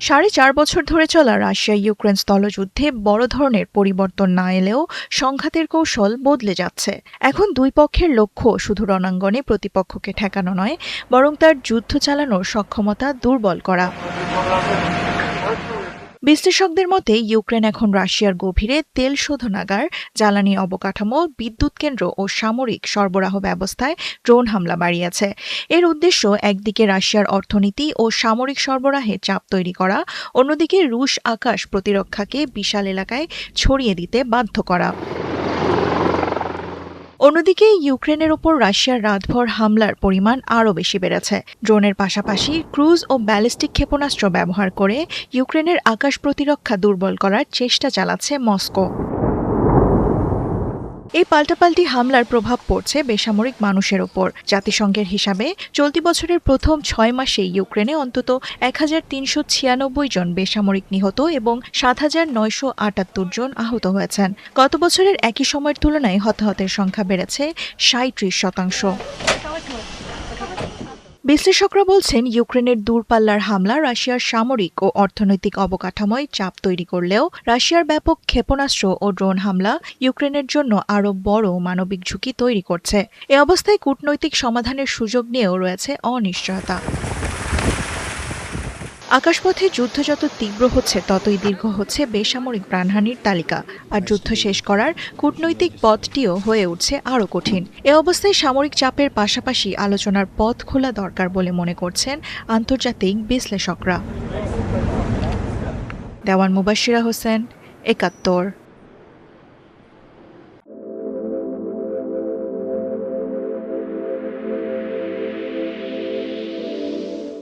4.5 বছর ধরে চলা রাশিয়া ইউক্রেন স্থলযুদ্ধে বড় ধরনের পরিবর্তন না এলেও সংঘাতের কৌশল বদলে যাচ্ছে। এখন দুই পক্ষের লক্ষ্য শুধু রণাঙ্গনে প্রতিপক্ষকে ঠেকানো নয়, বরং তার যুদ্ধ চালানোর সক্ষমতা দুর্বল করা। বিশ্লেষকদের মতে ইউক্রেন এখন রাশিয়ার গভীরে তেল শোধনাগার, জ্বালানি অবকাঠামো, বিদ্যুৎ কেন্দ্র ও সামরিক সরবরাহ ব্যবস্থায় ড্রোন হামলা বাড়িয়েছে। এর উদ্দেশ্য একদিকে রাশিয়ার অর্থনীতি ও সামরিক সরবরাহে চাপ তৈরি করা, অন্যদিকে রুশ আকাশ প্রতিরক্ষাকে বিশাল এলাকায় ছড়িয়ে দিতে বাধ্য করা। অন্যদিকে ইউক্রেনের ওপর রাশিয়ার রাতভর হামলার পরিমাণ আরও বেশি বেড়েছে। ড্রোনের পাশাপাশি ক্রুজ ও ব্যালিস্টিক ক্ষেপণাস্ত্র ব্যবহার করে ইউক্রেনের আকাশ প্রতিরক্ষা দুর্বল করার চেষ্টা চালাচ্ছে মস্কো। এই পাল্টাপাল্টি হামলার প্রভাব পড়ছে বেসামরিক মানুষের ওপর। জাতিসংঘের হিসাবে চলতি বছরের প্রথম 6 মাসে ইউক্রেনে অন্তত 1396 জন বেসামরিক নিহত এবং 7978 জন আহত হয়েছেন। গত বছরের একই সময়ের তুলনায় হতাহতের সংখ্যা বেড়েছে 37%। বিশ্লেষকরা বলছেন ইউক্রেনের দূরপাল্লার হামলা রাশিয়ার সামরিক ও অর্থনৈতিক অবকাঠামোয় চাপ তৈরি করলেও রাশিয়ার ব্যাপক ক্ষেপণাস্ত্র ও ড্রোন হামলা ইউক্রেনের জন্য আরও বড় মানবিক ঝুঁকি তৈরি করছে। এ অবস্থায় কূটনৈতিক সমাধানের সুযোগ নিয়েও রয়েছে অনিশ্চয়তা। আকাশপথে যুদ্ধ যত তীব্র হচ্ছে ততই দীর্ঘ হচ্ছে বেসামরিক প্রাণহানির তালিকা, আর যুদ্ধ শেষ করার কূটনৈতিক পথটিও হয়ে উঠছে আরও কঠিন। এ অবস্থায় সামরিক চাপের পাশাপাশি আলোচনার পথ খোলা দরকার বলে মনে করছেন আন্তর্জাতিক বিশ্লেষকরা। দেওয়ান মুবাশশিরা হোসেন, ৭১।